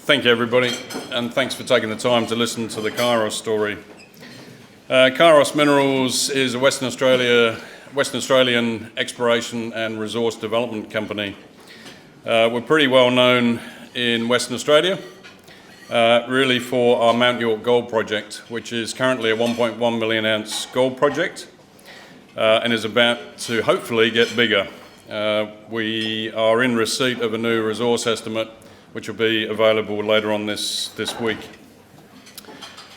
Thank you, everybody, and thanks for taking the time to listen to the Kairos story. Kairos Minerals is a Western Australian exploration and resource development company. We're pretty well known in Western Australia, really for our Mount York Gold Project, which is currently a 1.1 million ounce gold project and is about to hopefully get bigger. We are in receipt of a new resource estimate which will be available later on this week.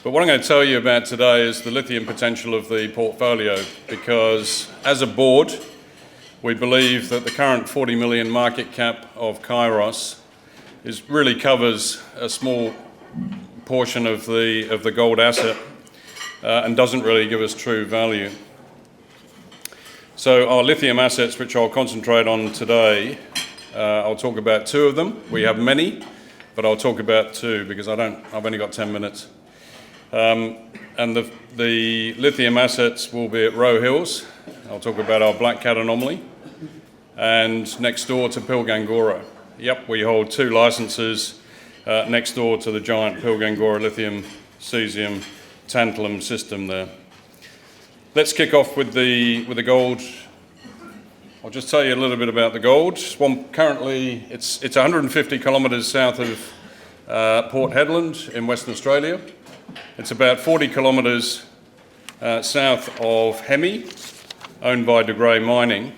But what I'm going to tell you about today is the lithium potential of the portfolio, because as a board we believe that the current 40 million market cap of Kairos really covers a small portion of the gold asset and doesn't really give us true value. So our lithium assets, which I'll concentrate on today, I'll talk about two of them. We have many, but I'll talk about two because I've only got 10 minutes. And the lithium assets will be at Roe Hills. I'll talk about our Black Cat anomaly, and next door to Pilgangoora. Yep, we hold two licenses next door to the giant Pilgangoora lithium-caesium-beryllium-tin system there. Let's kick off with the gold. I'll just tell you a little bit about the gold. Currently, it's 150 kilometres south of Port Hedland in Western Australia. It's about 40 kilometres south of Hemi, owned by De Grey Mining.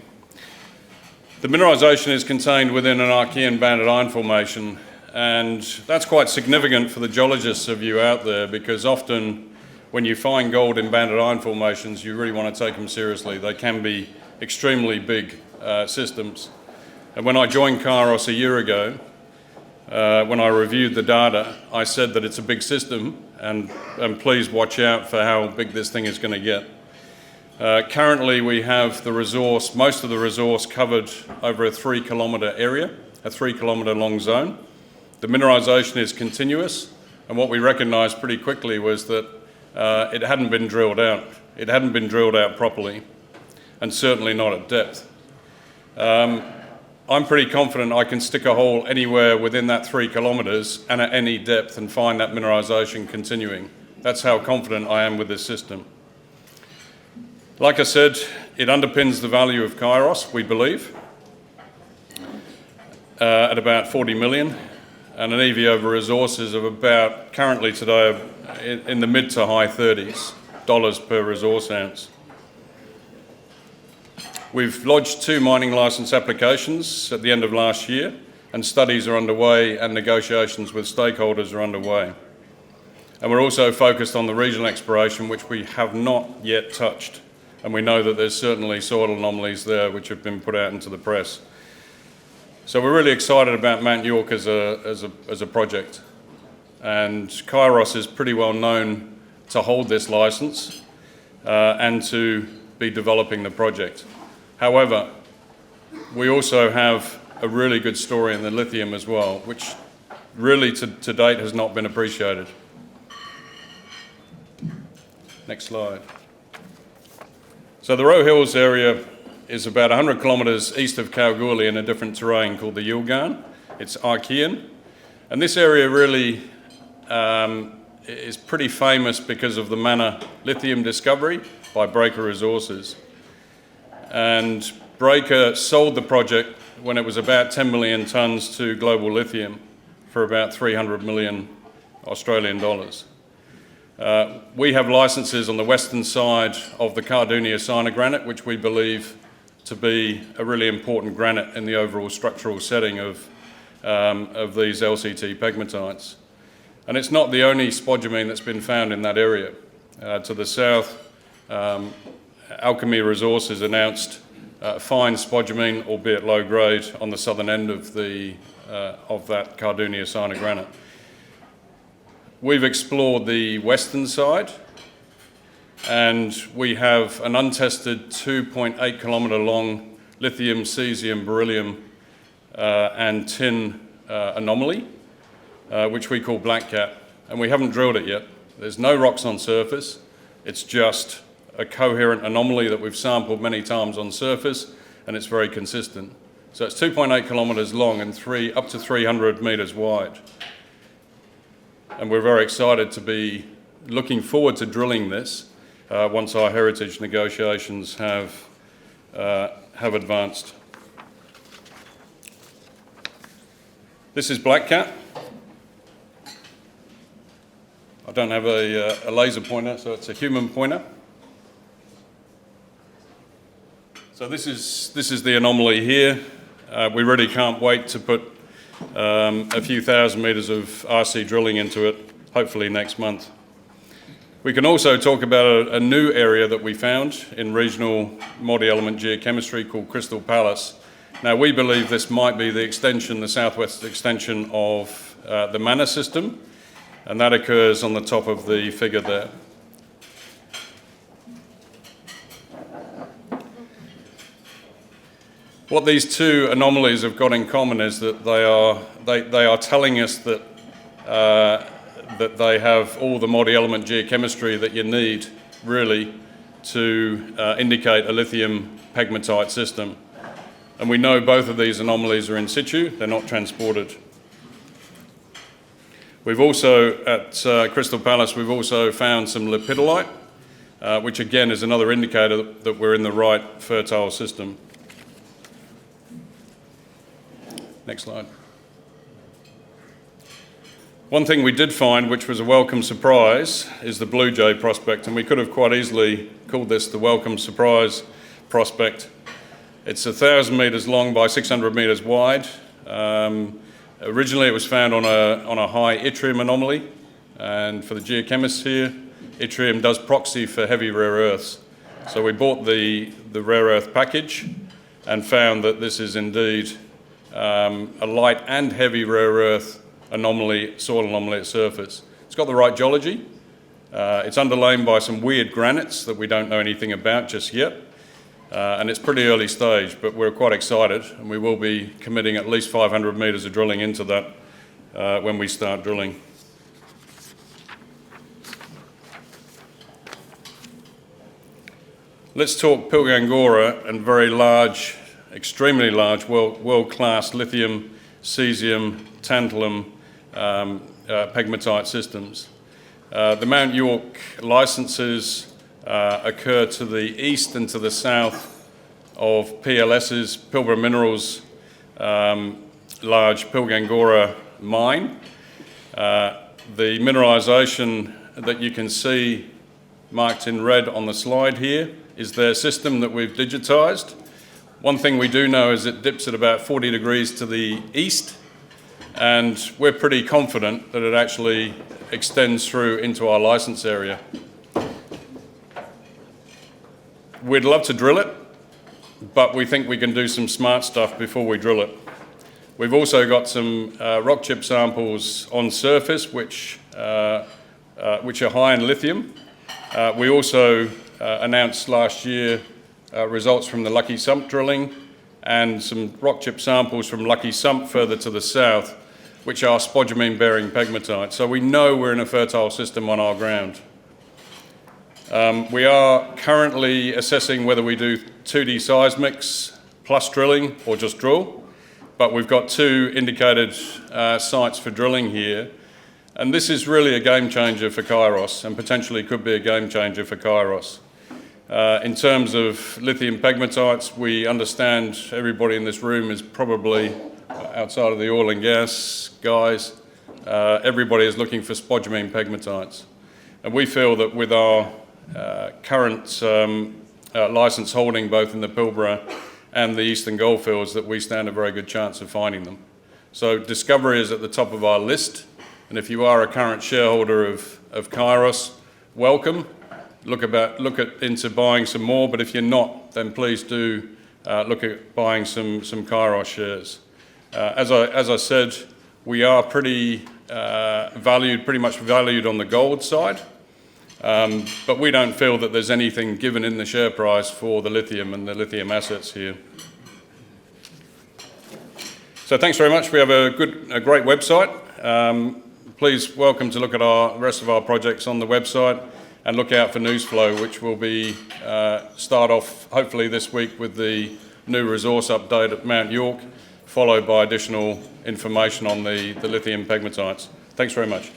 The mineralisation is contained within an Archean banded iron formation, and that's quite significant for the geologists of you out there, because often when you find gold in banded iron formations, you really want to take them seriously. They can be extremely big systems. And when I joined Kairos a year ago, when I reviewed the data, I said that it's a big system, and please watch out for how big this thing is going to get. Currently we have the resource, most of the resource covered over a 3 kilometre area, a 3 kilometre long zone. The mineralisation is continuous, and what we recognised pretty quickly was that it hadn't been drilled out. It hadn't been drilled out properly, and certainly not at depth. I'm pretty confident I can stick a hole anywhere within that 3 kilometres and at any depth and find that mineralisation continuing. That's how confident I am with this system. Like I said, it underpins the value of Kairos, we believe, at about 40 million, and an EV over resources of about, currently today, in the mid to high 30s dollars per resource ounce. We've lodged 2 mining licence applications at the end of last year, and studies are underway and negotiations with stakeholders are underway. And we're also focused on the regional exploration, which we have not yet touched, and we know that there's certainly soil anomalies there which have been put out into the press. So we're really excited about Mount York as a project, and Kairos is pretty well known to hold this licence and to be developing the project. However, we also have a really good story in the lithium as well, which really to date has not been appreciated. Next slide. So the Roe Hills area is about 100 kilometres east of Kalgoorlie in a different terrain called the Yilgarn. It's Archean, and this area really is pretty famous because of the Mana lithium discovery by Breaker Resources. And Breaker sold the project when it was about 10 million tonnes to Global Lithium for about 300 million Australian dollars. We have licences on the western side of the Cardonia sinogranite, which we believe to be a really important granite in the overall structural setting of these LCT pegmatites. And it's not the only spodumene that's been found in that area. To the south, Alchemy Resources announced fine spodumene, albeit low grade, on the southern end of that Cardonia sinogranite. We've explored the western side, and we have an untested 2.8 kilometre long lithium-caesium-beryllium-tin anomaly, which we call Black Cat, and we haven't drilled it yet. There's no rocks on surface. It's just a coherent anomaly that we've sampled many times on surface, and it's very consistent. So it's 2.8 kilometres long and up to 300 metres wide. and we're very excited to be looking forward to drilling this once our heritage negotiations have advanced. This is Black Cat. I don't have a laser pointer, so it's a human pointer. So this is the anomaly here. We really can't wait to put a few thousand metres of RC drilling into it, hopefully next month. We can also talk about a new area that we found in regional multi-element geochemistry called Crystal Palace. Now, we believe this might be the southwest extension of the Mana system, and that occurs on the top of the figure there. What these two anomalies have got in common is that they are telling us that that they have all the multi-element geochemistry that you need, really, to indicate a lithium-pegmatite system. And we know both of these anomalies are in situ, they're not transported. We've also, at Crystal Palace, we've also found some lepidolite, which again is another indicator that we're in the right fertile system. Next slide. One thing we did find, which was a welcome surprise, is the Blue Jay prospect, and we could have quite easily called this the welcome surprise prospect. It's 1,000 metres long by 600 metres wide. Originally it was found on a high yttrium anomaly, and for the geochemists here, yttrium does proxy for heavy rare earths. So we bought the rare earth package and found that this is indeed a light and heavy rare earth anomaly, soil anomaly at surface. It's got the right geology. It's underlain by some weird granites that we don't know anything about just yet. And it's pretty early stage, but we're quite excited, and we will be committing at least 500 metres of drilling into that when we start drilling. Let's talk Pilgangoora and very large, extremely large, world-class lithium, caesium, tantalum, pegmatite systems. The Mount York licences occur to the east and to the south of PLS's, Pilbara Minerals, large Pilgangoora mine. The mineralisation that you can see marked in red on the slide here is their system that we've digitised. One thing we do know is it dips at about 40 degrees to the east, and we're pretty confident that it actually extends through into our licence area. We'd love to drill it, but we think we can do some smart stuff before we drill it. We've also got some rock chip samples on surface which are high in lithium. We also announced last year results from the Lucky Sump drilling and some rock chip samples from Lucky Sump further to the south, which are spodumene-bearing pegmatite. So we know we're in a fertile system on our ground. We are currently assessing whether we do 2D seismics plus drilling or just drill, but we've got two indicated sites for drilling here. And this is really a game changer for Kairos, and potentially could be a game changer for Kairos. In terms of lithium pegmatites, we understand everybody in this room is probably, outside of the oil and gas guys, everybody is looking for spodumene pegmatites. And we feel that with our current licence holding both in the Pilbara and the Eastern Goldfields, that we stand a very good chance of finding them. So discovery is at the top of our list, and if you are a current shareholder of Kairos, welcome. Look into buying some more, but if you're not, then please do look at buying some Kairos shares. As I said, we are pretty much valued on the gold side, but we don't feel that there's anything given in the share price for the lithium and the lithium assets here. So thanks very much. We have a great website. Please welcome to look at the rest of our projects on the website, and look out for news flow, which will be start off hopefully this week with the new resource update at Mount York, followed by additional information on the lithium pegmatites. Thanks very much.